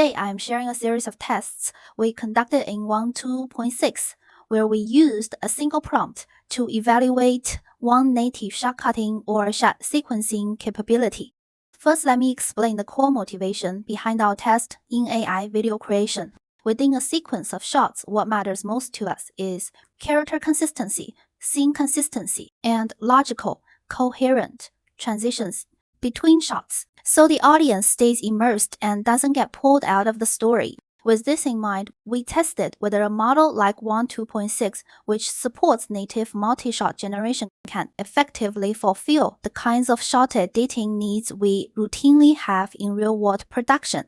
Today, I am sharing a series of tests we conducted in WAN2.6, where we used a single prompt to evaluate one native shot cutting or shot sequencing capability. First, let me explain the core motivation behind our test in AI video creation. Within a sequence of shots, what matters most to us is character consistency, scene consistency, and logical, coherent transitions between shots, so the audience stays immersed and doesn't get pulled out of the story. With this in mind, we tested whether a model like WAN2.6, which supports native multi-shot generation, can effectively fulfill the kinds of shot editing needs we routinely have in real-world production.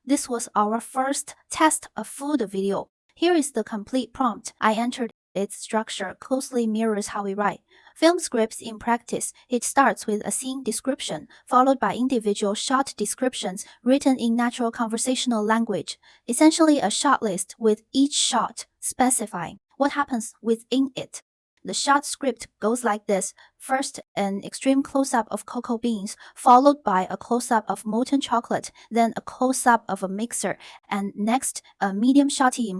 This was our first test of food video. Here is the complete prompt I entered. Its structure closely mirrors how we write film scripts in practice. It starts with a scene description, followed by individual shot descriptions written in natural conversational language, essentially a shot list with each shot specifying what happens within it. The shot script goes like this. First, an extreme close-up of cocoa beans, followed by a close-up of molten chocolate, then a close-up of a mixer, and next, a medium shotty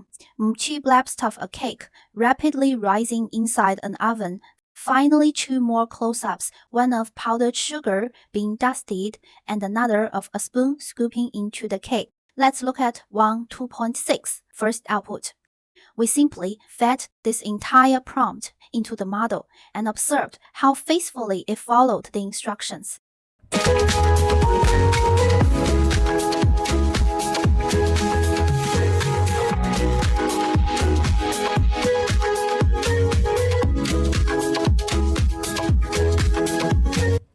blast of a cake, rapidly rising inside an oven. Finally, two more close-ups, one of powdered sugar being dusted, and another of a spoon scooping into the cake. Let's look at WAN2.6 first output. We simply fed this entire prompt into the model and observed how faithfully it followed the instructions.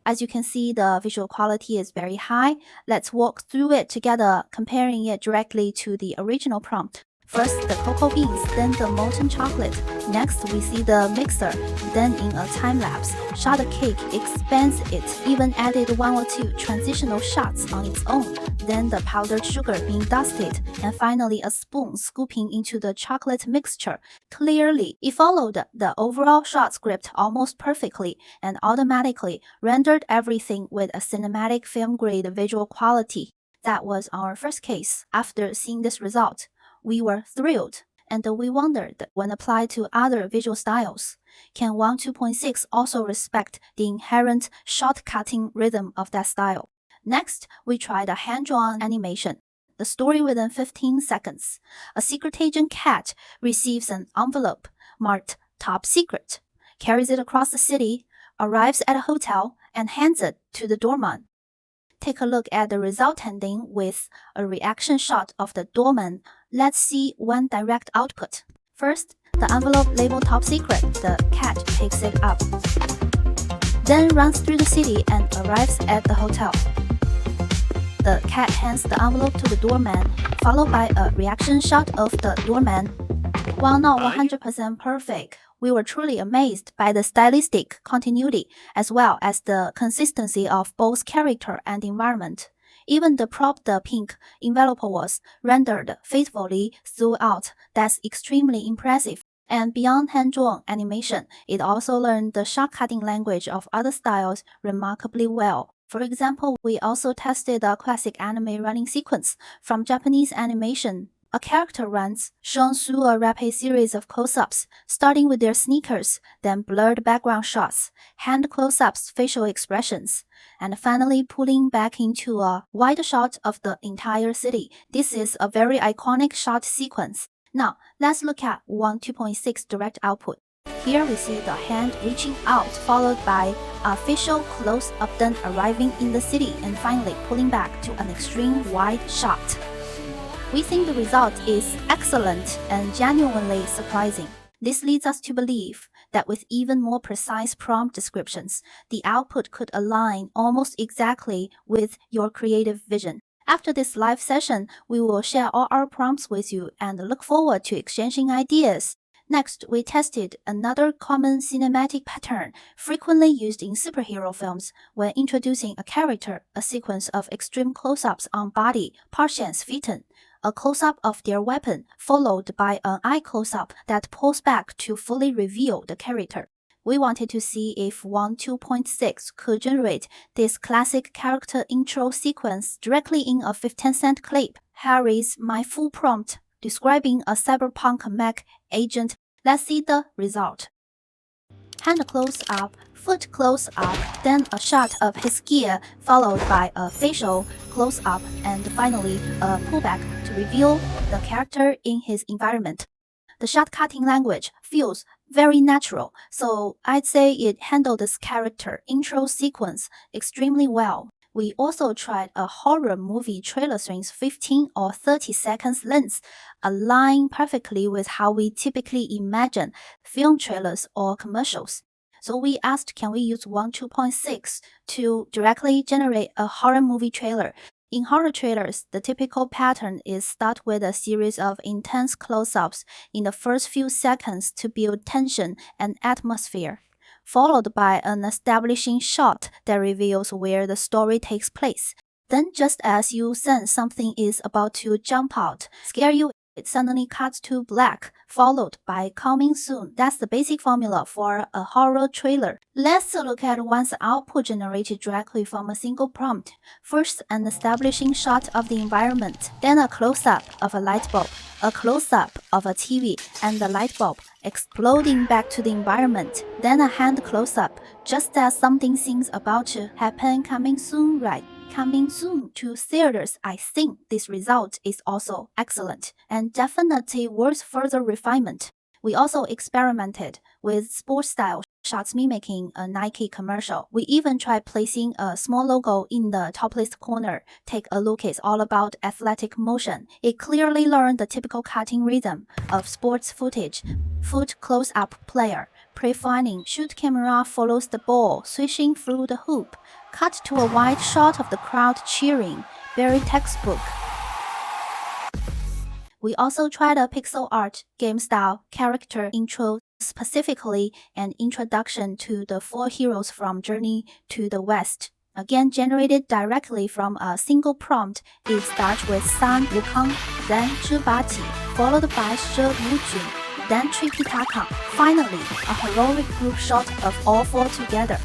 As you can see, the visual quality is very high. Let's walk through it together, comparing it directly to the original prompt. First, the cocoa beans, then the molten chocolate. Next, we see the mixer. Then, in a time-lapse shot, the cake expands it, even added one or two transitional shots on its own. Then, the powdered sugar being dusted, and finally, a spoon scooping into the chocolate mixture. Clearly, it followed the overall shot script almost perfectly and automatically rendered everything with a cinematic film-grade visual quality. That was our first case. After seeing this result, we were thrilled, and we wondered, when applied to other visual styles, can WAN2.6 also respect the inherent shot-cutting rhythm of that style? Next, we tried a hand-drawn animation. The story within 15 seconds. A secret agent cat receives an envelope marked Top Secret, carries it across the city, arrives at a hotel, and hands it to the doorman. Take a look at the result ending with a reaction shot of the doorman. Let's see one direct output. First, the envelope labeled Top Secret. The cat picks it up, then runs through the city and arrives at the hotel. The cat hands the envelope to the doorman, followed by a reaction shot of the doorman. While not 100% perfect, we were truly amazed by the stylistic continuity as well as the consistency of both character and environment. Even the pink envelope was rendered faithfully throughout. That's extremely impressive. And beyond hand-drawn animation, it also learned the shot-cutting language of other styles remarkably well. For example, we also tested a classic anime running sequence from Japanese animation. A character runs, shown through a rapid series of close-ups, starting with their sneakers, then blurred background shots, hand close-ups, facial expressions, and finally pulling back into a wide shot of the entire city. This is a very iconic shot sequence. Now, let's look at WAN2.6 direct output. Here we see the hand reaching out, followed by a facial close-up, then arriving in the city, and finally pulling back to an extreme wide shot. We think the result is excellent and genuinely surprising. This leads us to believe that with even more precise prompt descriptions, the output could align almost exactly with your creative vision. After this live session, we will share all our prompts with you and look forward to exchanging ideas. Next, we tested another common cinematic pattern frequently used in superhero films when introducing a character, a sequence of extreme close-ups on body, parts and feet, a close-up of their weapon, followed by an eye close-up that pulls back to fully reveal the character. We wanted to see if WAN2.6 could generate this classic character intro sequence directly in a 15-cent clip. Here is my full prompt describing a cyberpunk mech agent. Let's see the result. Hand close-up, foot close-up, then a shot of his gear followed by a facial close-up and finally a pullback to reveal the character in his environment. The shot cutting language feels very natural, so I'd say it handled this character intro sequence extremely well. We also tried a horror movie trailer strings 15 or 30 seconds length, aligning perfectly with how we typically imagine film trailers or commercials. So we asked, can we use WAN2.6 to directly generate a horror movie trailer? In horror trailers, the typical pattern is start with a series of intense close-ups in the first few seconds to build tension and atmosphere, followed by an establishing shot that reveals where the story takes place. Then, just as you sense something is about to jump out, scare you, it suddenly cuts to black, followed by coming soon. That's the basic formula for a horror trailer. Let's look at one's output generated directly from a single prompt. First, an establishing shot of the environment, then a close-up of a light bulb, a close-up of a TV and the light bulb exploding back to the environment, then a hand close-up, just as something seems about to happen. Coming soon, right? Coming soon to theaters. I think this result is also excellent and definitely worth further refinement. We also experimented with sports style shots mimicking a Nike commercial. We even tried placing a small logo in the top left corner. Take a look, it's all about athletic motion. It clearly learned the typical cutting rhythm of sports footage. Foot close-up player, pre-firing, shoot camera follows the ball, swishing through the hoop. Cut to a wide shot of the crowd cheering, very textbook. We also tried a pixel art, game-style, character intro, specifically an introduction to the 4 heroes from Journey to the West. Again, generated directly from a single prompt. It starts with San Wukong, then Zhi Baqi, followed by She Wujun, then Tripitaka. Finally, a heroic group shot of all 4 together.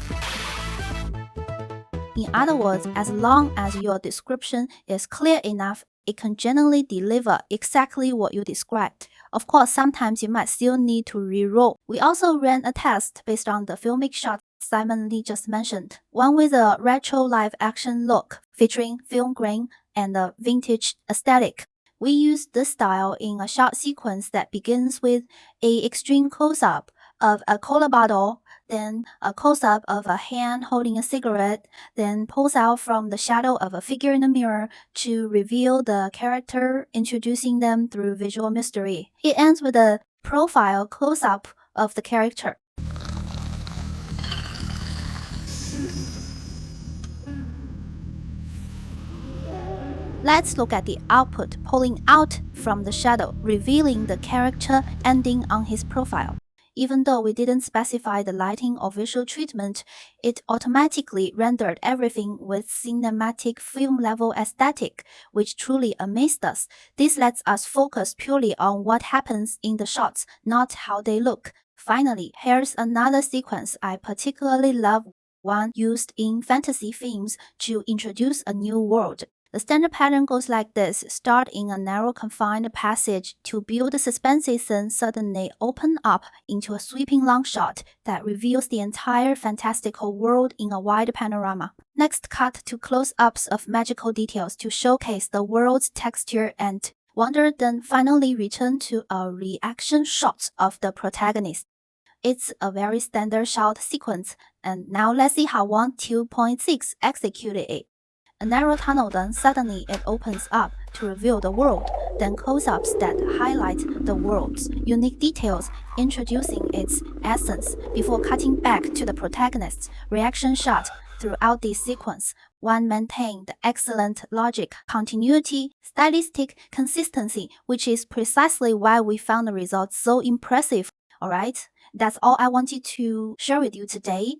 In other words, as long as your description is clear enough, it can generally deliver exactly what you described. Of course, sometimes you might still need to re-roll. We also ran a test based on the filmic shot Simon Lee just mentioned, one with a retro live-action look featuring film grain and a vintage aesthetic. We used this style in a shot sequence that begins with an extreme close-up of a cola bottle, then a close-up of a hand holding a cigarette, then pulls out from the shadow of a figure in the mirror to reveal the character, introducing them through visual mystery. It ends with a profile close-up of the character. Let's look at the output pulling out from the shadow, revealing the character ending on his profile. Even though we didn't specify the lighting or visual treatment, it automatically rendered everything with cinematic film-level aesthetic, which truly amazed us. This lets us focus purely on what happens in the shots, not how they look. Finally, here's another sequence I particularly love, one used in fantasy films to introduce a new world. The standard pattern goes like this. Start in a narrow confined passage to build suspense, then suddenly open up into a sweeping long shot that reveals the entire fantastical world in a wide panorama. Next, cut to close-ups of magical details to showcase the world's texture and wonder, then finally return to a reaction shot of the protagonist. It's a very standard shot sequence, and now let's see how WAN2.6 executed it. A narrow tunnel, then suddenly it opens up to reveal the world, then close-ups that highlight the world's unique details, introducing its essence before cutting back to the protagonist's reaction shot. Throughout this sequence, one maintained excellent logic, continuity, stylistic consistency, which is precisely why we found the results so impressive. Alright, that's all I wanted to share with you today.